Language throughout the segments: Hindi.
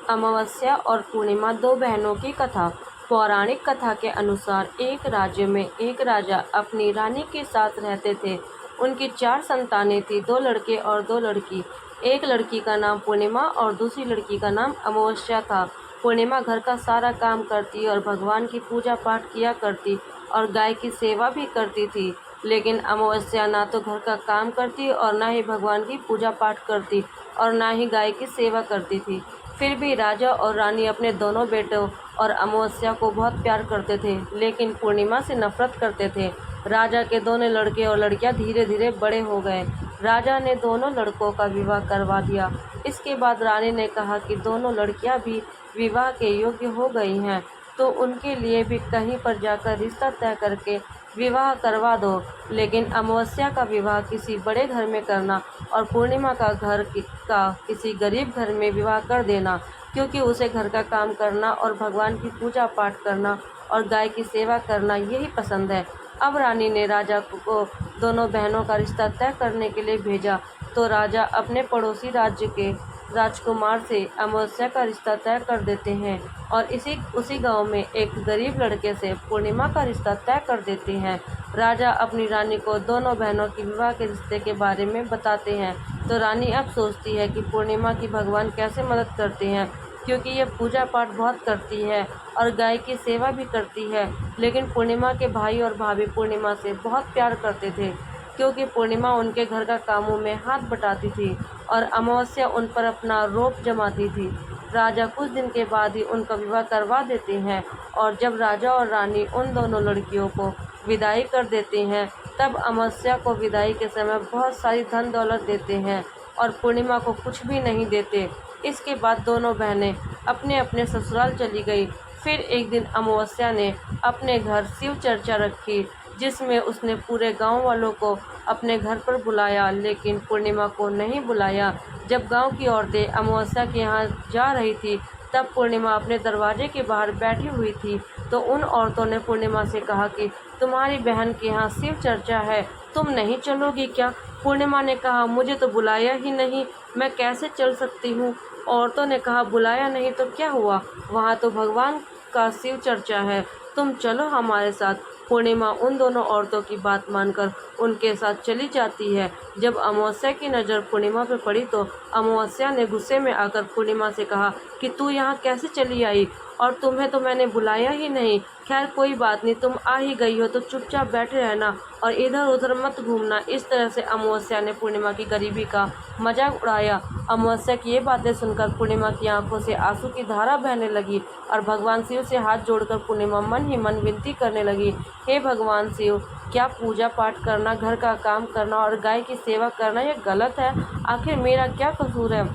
अमावस्या और पूर्णिमा दो बहनों की कथा। पौराणिक कथा के अनुसार एक राज्य में एक राजा अपनी रानी के साथ रहते थे। उनकी 4 संतानें थीं, 2 लड़के और 2 लड़की। एक लड़की का नाम पूर्णिमा और दूसरी लड़की का नाम अमावस्या था। पूर्णिमा घर का सारा काम करती और भगवान की पूजा पाठ किया करती और गाय की सेवा भी करती थी। लेकिन अमावस्या ना तो घर का काम करती और ना ही भगवान की पूजा पाठ करती और ना ही गाय की सेवा करती थी। फिर भी राजा और रानी अपने दोनों बेटों और अमावस्या को बहुत प्यार करते थे, लेकिन पूर्णिमा से नफरत करते थे। राजा के दोनों लड़के और लड़कियां धीरे धीरे बड़े हो गए। राजा ने दोनों लड़कों का विवाह करवा दिया। इसके बाद रानी ने कहा कि दोनों लड़कियां भी विवाह के योग्य हो गई हैं, तो उनके लिए भी कहीं पर जाकर रिश्ता तय करके विवाह करवा दो। लेकिन अमावस्या का विवाह किसी बड़े घर में करना और पूर्णिमा का किसी गरीब घर में विवाह कर देना, क्योंकि उसे घर का काम करना और भगवान की पूजा पाठ करना और गाय की सेवा करना यही पसंद है। अब रानी ने राजा को दोनों बहनों का रिश्ता तय करने के लिए भेजा, तो राजा अपने पड़ोसी राज्य के राजकुमार से अमावस्या का रिश्ता तय कर देते हैं और उसी गांव में एक गरीब लड़के से पूर्णिमा का रिश्ता तय कर देते हैं। राजा अपनी रानी को दोनों बहनों की विवाह के रिश्ते के बारे में बताते हैं, तो रानी अब सोचती है कि पूर्णिमा की भगवान कैसे मदद करते हैं, क्योंकि ये पूजा पाठ बहुत करती है और गाय की सेवा भी करती है। लेकिन पूर्णिमा के भाई और भाभी पूर्णिमा से बहुत प्यार करते थे, क्योंकि पूर्णिमा उनके घर का कामों में हाथ बटाती थी और अमावस्या उन पर अपना रोब जमाती थी। राजा कुछ दिन के बाद ही उनका विवाह करवा देते हैं और जब राजा और रानी उन दोनों लड़कियों को विदाई कर देते हैं, तब अमावस्या को विदाई के समय बहुत सारी धन दौलत देते हैं और पूर्णिमा को कुछ भी नहीं देते। इसके बाद दोनों बहनें अपने अपने ससुराल चली गई। फिर एक दिन अमावस्या ने अपने घर शिव चर्चा रखी, जिसमें उसने पूरे गांव वालों को अपने घर पर बुलाया, लेकिन पूर्णिमा को नहीं बुलाया। जब गांव की औरतें अमावस्या के यहाँ जा रही थी, तब पूर्णिमा अपने दरवाजे के बाहर बैठी हुई थी, तो उन औरतों ने पूर्णिमा से कहा कि तुम्हारी बहन के यहाँ शिव चर्चा है, तुम नहीं चलोगी क्या? पूर्णिमा ने कहा, मुझे तो बुलाया ही नहीं, मैं कैसे चल सकती हूँ? औरतों ने कहा, बुलाया नहीं तो क्या हुआ, वहाँ तो भगवान का शिव चर्चा है, तुम चलो हमारे साथ। पूर्णिमा उन दोनों औरतों की बात मानकर उनके साथ चली जाती है। जब अमावस्या की नज़र पूर्णिमा पर पड़ी, तो अमावस्या ने गुस्से में आकर पूर्णिमा से कहा कि तू यहाँ कैसे चली आई, और तुम्हें तो मैंने बुलाया ही नहीं। खैर कोई बात नहीं, तुम आ ही गई हो तो चुपचाप बैठे रहना और इधर उधर मत घूमना। इस तरह से अमावस्या ने पूर्णिमा की गरीबी का मजाक उड़ाया। अमावस्या की ये बातें सुनकर पूर्णिमा की आंखों से आंसू की धारा बहने लगी और भगवान शिव से हाथ जोड़कर पूर्णिमा मन ही मन विनती करने लगी, हे भगवान शिव, क्या पूजा पाठ करना, घर का काम करना और गाय की सेवा करना ये गलत है? आखिर मेरा क्या कसूर है?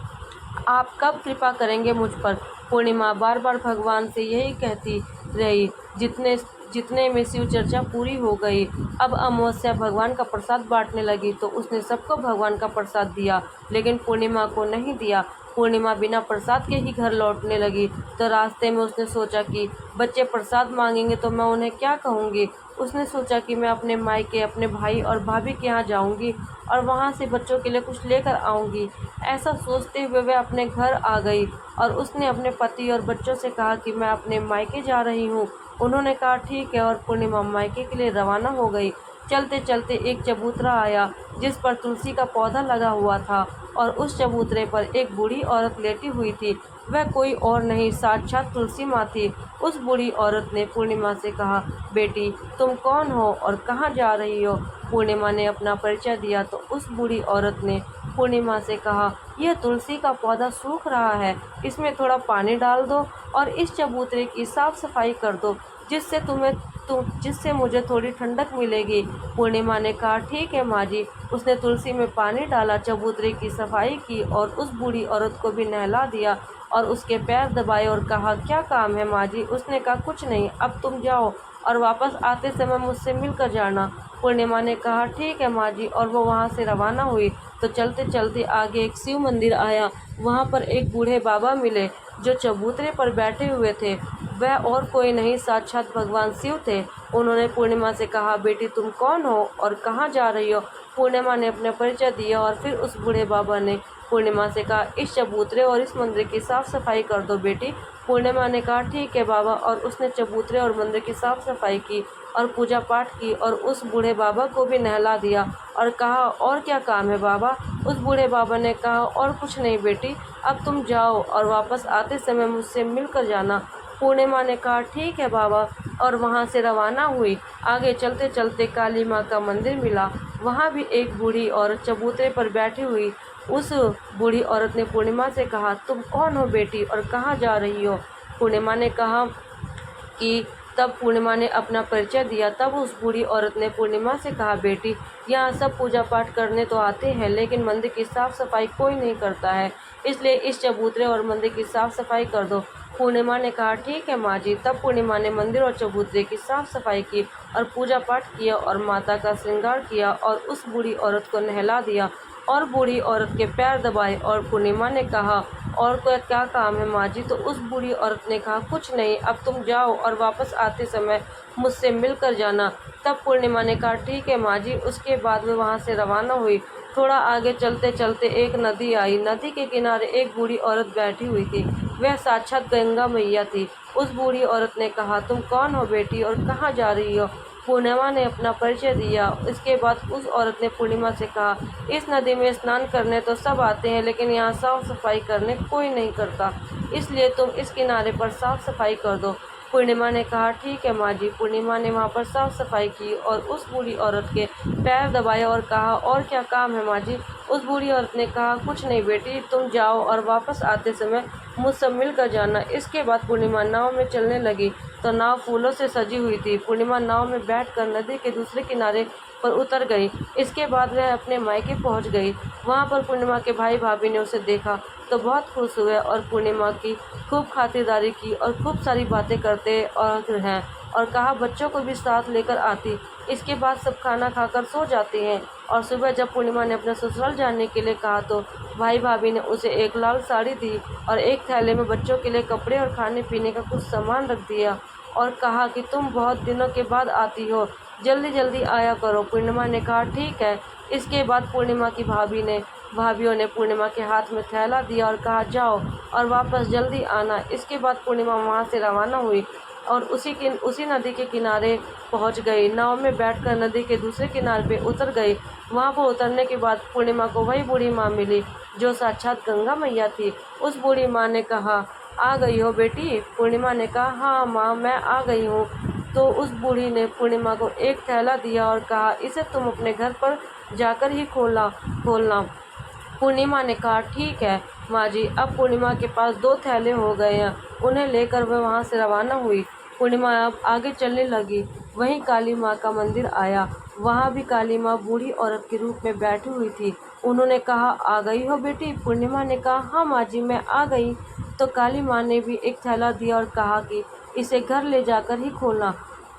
आप कब कृपा करेंगे मुझ पर? पूर्णिमा बार बार भगवान से यही कहती रही। जितने में शिव चर्चा पूरी हो गई। अब अमावस्या भगवान का प्रसाद बांटने लगी, तो उसने सबको भगवान का प्रसाद दिया, लेकिन पूर्णिमा को नहीं दिया। पूर्णिमा बिना प्रसाद के ही घर लौटने लगी, तो रास्ते में उसने सोचा कि बच्चे प्रसाद मांगेंगे तो मैं उन्हें क्या कहूँगी। उसने सोचा कि मैं अपने मायके, अपने भाई और भाभी के यहाँ जाऊँगी और वहाँ से बच्चों के लिए कुछ लेकर आऊँगी। ऐसा सोचते हुए वह अपने घर आ गई और उसने अपने पति और बच्चों से कहा कि मैं अपने मायके जा रही हूँ। उन्होंने कहा ठीक है, और पूर्णिमा मायके के लिए रवाना हो गई। चलते चलते एक चबूतरा आया, जिस पर तुलसी का पौधा लगा हुआ था, और उस चबूतरे पर एक बूढ़ी औरत लेटी हुई थी। वह कोई और नहीं, साक्षात तुलसी माँ थी। उस बूढ़ी औरत ने पूर्णिमा से कहा, बेटी तुम कौन हो और कहाँ जा रही हो? पूर्णिमा ने अपना परिचय दिया, तो उस बूढ़ी औरत ने पूर्णिमा से कहा, यह तुलसी का पौधा सूख रहा है, इसमें थोड़ा पानी डाल दो और इस चबूतरे की साफ सफाई कर दो, जिससे मुझे थोड़ी ठंडक मिलेगी। पूर्णिमा ने कहा ठीक है माँ जी। उसने तुलसी में पानी डाला, चबूतरे की सफाई की और उस बूढ़ी औरत को भी नहला दिया और उसके पैर दबाए और कहा, क्या काम है माँ जी? उसने कहा, कुछ नहीं, अब तुम जाओ और वापस आते समय मुझसे मिलकर जाना। पूर्णिमा ने कहा ठीक है माँ जी, और वो वहाँ से रवाना हुई। तो चलते चलते आगे एक शिव मंदिर आया। वहाँ पर एक बूढ़े बाबा मिले, जो चबूतरे पर बैठे हुए थे। वह और कोई नहीं, साक्षात भगवान शिव थे। उन्होंने पूर्णिमा से कहा, बेटी तुम कौन हो और कहाँ जा रही हो? पूर्णिमा ने अपना परिचय दिया और फिर उस बूढ़े बाबा ने पूर्णिमा से कहा, इस चबूतरे और इस मंदिर की साफ सफाई कर दो बेटी। पूर्णिमा ने कहा, ठीक है बाबा। और उसने चबूतरे और मंदिर की साफ सफाई की और पूजा पाठ की और उस बूढ़े बाबा को भी नहला दिया और कहा, और क्या काम है बाबा? उस बूढ़े बाबा ने कहा, और कुछ नहीं बेटी, अब तुम जाओ और वापस आते समय मुझसे मिलकर जाना। पूर्णिमा ने कहा, ठीक है बाबा, और वहाँ से रवाना हुई। आगे चलते चलते काली माँ का मंदिर मिला। वहाँ भी एक बूढ़ी औरत चबूतरे पर बैठी हुई। उस बूढ़ी औरत ने पूर्णिमा से कहा, तुम कौन हो बेटी और कहाँ जा रही हो? पूर्णिमा ने कहा कि तब पूर्णिमा ने अपना परिचय दिया। तब उस बूढ़ी औरत ने पूर्णिमा से कहा, बेटी, यहाँ सब पूजा पाठ करने तो आते हैं, लेकिन मंदिर की साफ सफाई कोई नहीं करता है, इसलिए इस चबूतरे और मंदिर की साफ सफाई कर दो। पूर्णिमा ने कहा, ठीक है माँ जी। तब पूर्णिमा ने मंदिर और चबूतरे की साफ सफाई की और पूजा पाठ किया और माता का श्रृंगार किया और उस बूढ़ी औरत को नहला दिया और बूढ़ी औरत के पैर दबाए। और पूर्णिमा ने कहा, और कोई क्या काम है माँ जी? तो उस बूढ़ी औरत ने कहा, कुछ नहीं, अब तुम जाओ और वापस आते समय मुझसे मिलकर जाना। तब पूर्णिमा ने कहा, ठीक है माँ जी। उसके बाद वे वहाँ से रवाना हुई। थोड़ा आगे चलते चलते एक नदी आई। नदी के किनारे एक बूढ़ी औरत बैठी हुई थी। वह साक्षात गंगा मैया थी। उस बूढ़ी औरत ने कहा, तुम कौन हो बेटी और कहाँ जा रही हो? पूर्णिमा ने अपना परिचय दिया। इसके बाद उस औरत ने पूर्णिमा से कहा, इस नदी में स्नान करने तो सब आते हैं, लेकिन यहाँ साफ सफाई करने कोई नहीं करता, इसलिए तुम इस किनारे पर साफ सफाई कर दो। पूर्णिमा ने कहा, ठीक है माँ जी। पूर्णिमा ने वहाँ पर साफ सफाई की और उस बूढ़ी औरत के पैर दबाए और कहा, और क्या काम है माँ जी? उस बूढ़ी औरत ने कहा, कुछ नहीं बेटी, तुम जाओ और वापस आते समय मुझसे मिलकर जाना। इसके बाद पूर्णिमा नाव में चलने लगी तो नाव फूलों से सजी हुई थी। पूर्णिमा नाव में बैठकर नदी के दूसरे किनारे पर उतर गई। इसके बाद वह अपने मायके पहुंच गई। वहां पर पूर्णिमा के भाई भाभी ने उसे देखा तो बहुत खुश हुए और पूर्णिमा की खूब खातिरदारी की और खूब सारी बातें करते और हैं और कहा, बच्चों को भी साथ लेकर आती। इसके बाद सब खाना खाकर सो जाते हैं और सुबह जब पूर्णिमा ने अपने ससुराल जाने के लिए कहा तो भाई भाभी ने उसे एक लाल साड़ी दी और एक थैले में बच्चों के लिए कपड़े और खाने पीने का कुछ सामान रख दिया और कहा कि तुम बहुत दिनों के बाद आती हो, जल्दी जल्दी आया करो। पूर्णिमा ने कहा, ठीक है। इसके बाद पूर्णिमा की भाभीियों ने पूर्णिमा के हाथ में थैला दिया और कहा, जाओ और वापस जल्दी आना। इसके बाद पूर्णिमा वहाँ से रवाना हुई और उसी नदी के किनारे पहुँच गई। नाव में बैठकर नदी के दूसरे किनारे पे उतर गई। वहाँ पर उतरने के बाद पूर्णिमा को वही बूढ़ी माँ मिली जो साक्षात गंगा मैया थी। उस बूढ़ी माँ ने कहा, आ गई हो बेटी? पूर्णिमा ने कहा, हाँ माँ, मैं आ गई हूँ। तो उस बूढ़ी ने पूर्णिमा को एक थैला दिया और कहा, इसे तुम अपने घर पर जाकर ही खोलना। पूर्णिमा ने कहा, ठीक है माँ जी। अब पूर्णिमा के पास 2 थैले हो गए हैं। उन्हें लेकर वह वहाँ से रवाना हुई। पूर्णिमा अब आगे चलने लगी। वहीं काली माँ का मंदिर आया। वहाँ भी काली माँ बूढ़ी औरत के रूप में बैठी हुई थी। उन्होंने कहा, आ गई हो बेटी? पूर्णिमा ने कहा, हाँ माँ जी, मैं आ गई। तो काली माँ ने भी एक थैला दिया और कहा कि इसे घर ले जाकर ही खोलना।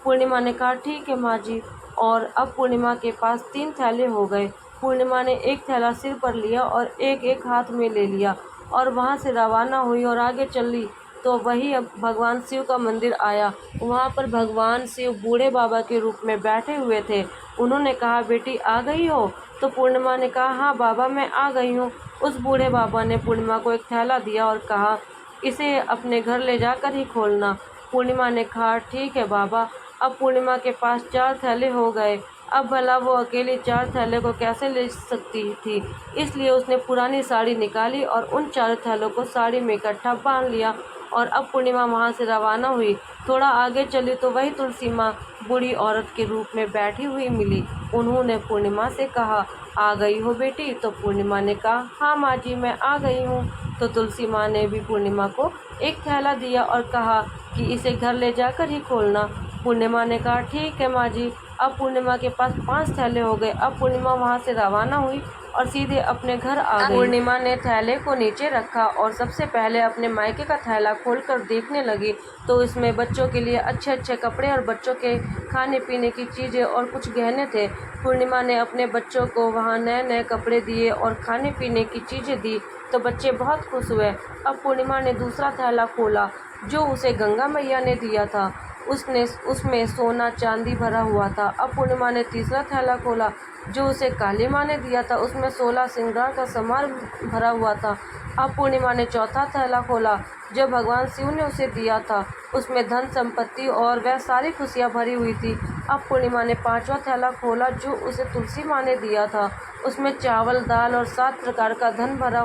पूर्णिमा ने कहा, ठीक है माँ जी। और अब पूर्णिमा के पास 3 थैले हो गए। पूर्णिमा ने एक थैला सिर पर लिया और एक एक हाथ में ले लिया और वहाँ से रवाना हुई और आगे चली तो वही अब भगवान शिव का मंदिर आया। वहाँ पर भगवान शिव बूढ़े बाबा के रूप में बैठे हुए थे। उन्होंने कहा, बेटी आ गई हो? तो पूर्णिमा ने कहा, हाँ बाबा, मैं आ गई हूँ। उस बूढ़े बाबा ने पूर्णिमा को एक थैला दिया और कहा, इसे अपने घर ले जाकर ही खोलना। पूर्णिमा ने कहा, ठीक है बाबा। अब पूर्णिमा के पास 4 थैले हो गए। अब भला वो अकेली 4 थैले को कैसे ले सकती थी, इसलिए उसने पुरानी साड़ी निकाली और उन 4 थैलों को साड़ी में इकट्ठा बांध लिया और अब पूर्णिमा वहाँ से रवाना हुई। थोड़ा आगे चली तो वही तुलसी माँ बूढ़ी औरत के रूप में बैठी हुई मिली। उन्होंने पूर्णिमा से कहा, आ गई हो बेटी? तो पूर्णिमा ने कहा, हाँ माँ जी, मैं आ गई हूँ। तो तुलसी माँ ने भी पूर्णिमा को एक थैला दिया और कहा कि इसे घर ले जाकर ही खोलना। पूर्णिमा ने कहा, ठीक है माँ जी। अब पूर्णिमा के पास 5 थैले हो गए। अब पूर्णिमा वहाँ से रवाना हुई और सीधे अपने घर आ गई। पूर्णिमा ने थैले को नीचे रखा और सबसे पहले अपने मायके का थैला खोलकर देखने लगी तो इसमें बच्चों के लिए अच्छे अच्छे कपड़े और बच्चों के खाने पीने की चीज़ें और कुछ गहने थे। पूर्णिमा ने अपने बच्चों को वहाँ नए नए कपड़े दिए और खाने पीने की चीज़ें दी तो बच्चे बहुत खुश हुए। अब पूर्णिमा ने दूसरा थैला खोला जो उसे गंगा मैया ने दिया था। उसने उसमें सोना चांदी भरा हुआ था। अब पूर्णिमा ने तीसरा थैला खोला जो उसे काली माँ ने दिया था, उसमें 16 श्रृंगार का सामान भरा हुआ था। अब पूर्णिमा ने चौथा थैला खोला जो भगवान शिव ने उसे दिया था, उसमें धन संपत्ति और वह सारी खुशियाँ भरी हुई थी। अब पूर्णिमा ने पांचवा थैला खोला जो उसे तुलसी माँ ने दिया था, उसमें चावल दाल और 7 प्रकार का धान भरा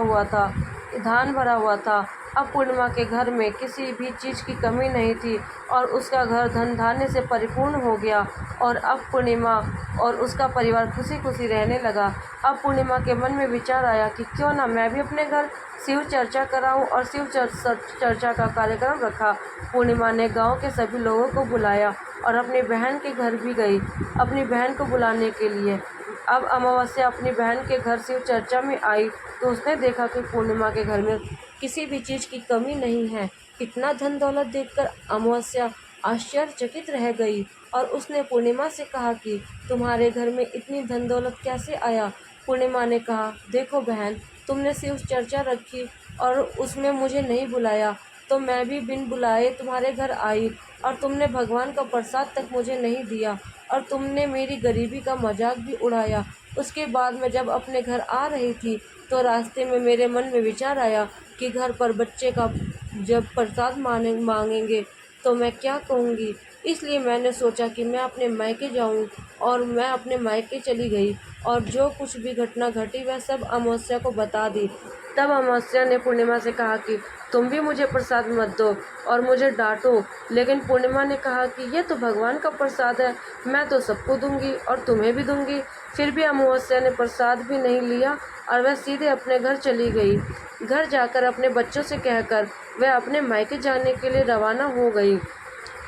हुआ था। अब पूर्णिमा के घर में किसी भी चीज़ की कमी नहीं थी और उसका घर धन धान्य से परिपूर्ण हो गया और अब पूर्णिमा और उसका परिवार खुशी खुशी रहने लगा। अब पूर्णिमा के मन में विचार आया कि क्यों ना मैं भी अपने घर शिव चर्चा कराऊं और शिव चर्चा का कार्यक्रम रखा। पूर्णिमा ने गांव के सभी लोगों को बुलाया और अपनी बहन के घर भी गई अपनी बहन को बुलाने के लिए। अब अमावस्या अपनी बहन के घर शिव चर्चा में आई तो उसने देखा कि पूर्णिमा के घर में किसी भी चीज़ की कमी नहीं है। इतना धन दौलत देखकर अमावस्या आश्चर्यचकित रह गई और उसने पूर्णिमा से कहा कि तुम्हारे घर में इतनी धन दौलत कैसे आया। पूर्णिमा ने कहा, देखो बहन, तुमने शिव चर्चा रखी और उसमें मुझे नहीं बुलाया तो मैं भी बिन बुलाए तुम्हारे घर आई और तुमने भगवान का प्रसाद तक मुझे नहीं दिया और तुमने मेरी गरीबी का मजाक भी उड़ाया। उसके बाद मैं जब अपने घर आ रही थी तो रास्ते में मेरे मन में विचार आया कि घर पर बच्चे का जब प्रसाद मांगेंगे तो मैं क्या कहूँगी। इसलिए मैंने सोचा कि मैं अपने मायके जाऊँ और मैं अपने मायके चली गई और जो कुछ भी घटना घटी वह सब अमावस्या को बता दी। तब अमावस्या ने पूर्णिमा से कहा कि तुम भी मुझे प्रसाद मत दो और मुझे डांटो। लेकिन पूर्णिमा ने कहा कि ये तो भगवान का प्रसाद है, मैं तो सबको दूंगी और तुम्हें भी दूंगी। फिर भी अमावस्या ने प्रसाद भी नहीं लिया और वह सीधे अपने घर चली गई। घर जाकर अपने बच्चों से कहकर वह अपने मायके जाने के लिए रवाना हो गई।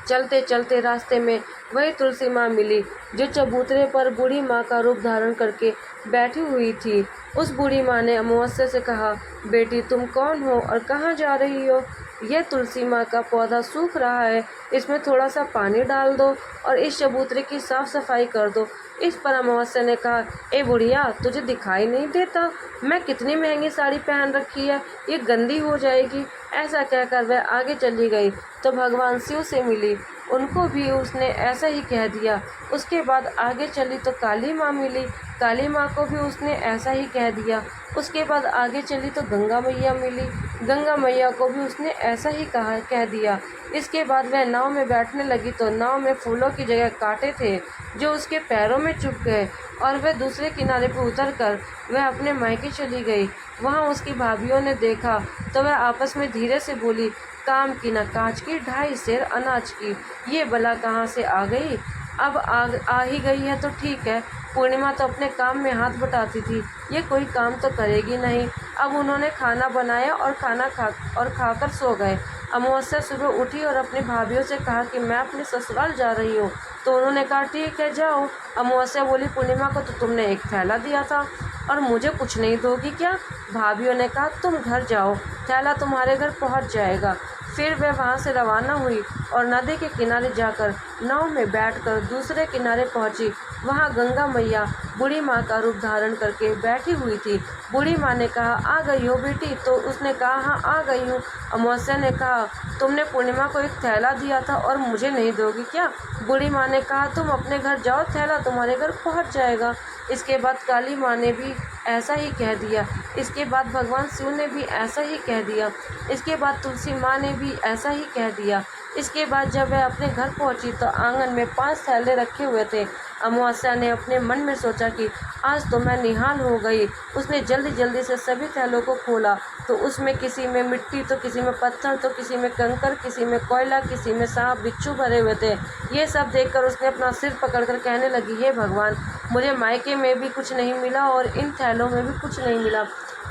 चलते चलते रास्ते में वही तुलसी माँ मिली जो चबूतरे पर बूढ़ी माँ का रूप धारण करके बैठी हुई थी। उस बूढ़ी माँ ने अमावस्या से कहा, बेटी तुम कौन हो और कहाँ जा रही हो। यह तुलसी माँ का पौधा सूख रहा है, इसमें थोड़ा सा पानी डाल दो और इस चबूतरे की साफ सफाई कर दो। इस पर अमावस्या ने कहा, ए बुढ़िया, तुझे दिखाई नहीं देता मैं कितनी महंगी साड़ी पहन रखी है, ये गंदी हो जाएगी। ऐसा कहकर वह आगे चली गई तो भगवान शिव से मिली, उनको भी उसने ऐसा ही कह दिया। उसके बाद आगे चली तो काली माँ मिली, काली माँ को भी उसने ऐसा ही कह दिया। उसके बाद आगे चली तो गंगा मैया मिली, गंगा मैया को भी उसने ऐसा ही कह दिया। इसके बाद वह नाव में बैठने लगी तो नाव में फूलों की जगह कांटे थे जो उसके पैरों में चुभ गए और वह दूसरे किनारे पर उतरकर वह अपने मायके चली गई। वहाँ उसकी भाभीयों ने देखा तो वह आपस में धीरे से बोली, काम की न काज की, 2.5 सेर अनाज की, ये बला कहाँ से आ गई। अब आ ही गई है तो ठीक है। पूर्णिमा तो अपने काम में हाथ बटाती थी, ये कोई काम तो करेगी नहीं। अब उन्होंने खाना बनाया और खाकर सो गए। अमावस्या सुबह उठी और अपनी भाभीयों से कहा कि मैं अपने ससुराल जा रही हूँ। तो उन्होंने कहा ठीक है जाओ। अमावस्या बोली, पूर्णिमा को तो तुमने एक थैला दिया था और मुझे कुछ नहीं दोगी क्या। भाभीयों ने कहा तुम घर जाओ, थैला तुम्हारे घर पहुँच जाएगा। फिर वह वहाँ से रवाना हुई और नदी के किनारे जाकर नाव में बैठकर दूसरे किनारे पहुँची। वहाँ गंगा मैया बूढ़ी माँ का रूप धारण करके बैठी हुई थी। बूढ़ी माँ ने कहा, आ गई हो बेटी। तो उसने कहा, हाँ आ गई हूँ। अमावस्या ने कहा, तुमने पूर्णिमा को एक थैला दिया था और मुझे नहीं दोगी क्या। बूढ़ी माँ ने कहा, तुम अपने घर जाओ, थैला तुम्हारे घर पहुँच जाएगा। इसके बाद काली माँ ने भी ऐसा ही कह दिया। इसके बाद भगवान शिव ने भी ऐसा ही कह दिया। इसके बाद तुलसी माँ ने भी ऐसा ही कह दिया। इसके बाद जब वह अपने घर पहुंची तो आंगन में 5 थैले रखे हुए थे। अमावस्या ने अपने मन में सोचा कि आज तो मैं निहाल हो गई। उसने जल्दी जल्दी से सभी थैलों को खोला तो उसमें किसी में मिट्टी तो किसी में पत्थर तो किसी में कंकड़, किसी में कोयला, किसी में सांप बिच्छू भरे हुए थे। ये सब देखकर उसने अपना सिर पकड़कर कहने लगी, हे भगवान, मुझे मायके में भी कुछ नहीं मिला और इन थैलों में भी कुछ नहीं मिला।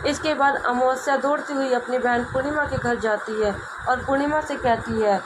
इसके बाद अमावस्या दौड़ती हुई अपनी बहन पूर्णिमा के घर जाती है और पूर्णिमा से कहती है,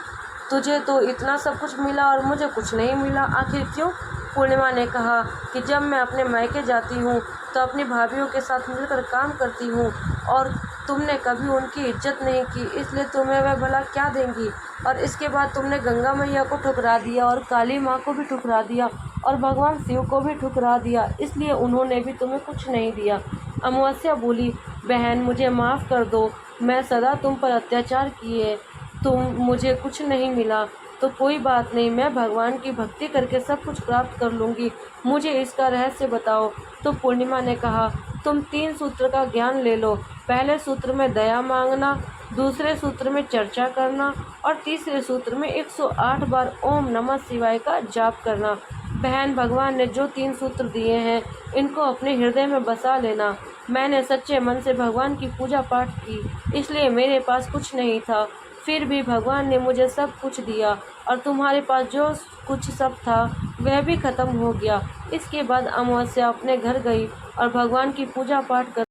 तुझे तो इतना सब कुछ मिला और मुझे कुछ नहीं मिला, आखिर क्यों। पूर्णिमा ने कहा कि जब मैं अपने मायके जाती हूँ तो अपनी भाभीयों के साथ मिलकर काम करती हूँ और तुमने कभी उनकी इज्जत नहीं की, इसलिए तुम्हें वह भला क्या देंगी। और इसके बाद तुमने गंगा मैया को ठुकरा दिया और काली माँ को भी ठुकरा दिया और भगवान शिव को भी ठुकरा दिया, इसलिए उन्होंने भी तुम्हें कुछ नहीं दिया। अमावस्या बोली, बहन मुझे माफ़ कर दो, मैं सदा तुम पर अत्याचार किए, मुझे कुछ नहीं मिला। तो कोई बात नहीं, मैं भगवान की भक्ति करके सब कुछ प्राप्त कर लूँगी, मुझे इसका रहस्य बताओ। तो पूर्णिमा ने कहा, तुम 3 सूत्र का ज्ञान ले लो। पहले सूत्र में दया मांगना, दूसरे सूत्र में चर्चा करना और तीसरे सूत्र में 108 बार ओम नमः शिवाय का जाप करना। बहन, भगवान ने जो 3 सूत्र दिए हैं, इनको अपने हृदय में बसा लेना। मैंने सच्चे मन से भगवान की पूजा पाठ की, इसलिए मेरे पास कुछ नहीं था, फिर भी भगवान ने मुझे सब कुछ दिया और तुम्हारे पास जो कुछ सब था वह भी खत्म हो गया। इसके बाद अमावस्या अपने घर गई और भगवान की पूजा पाठ कर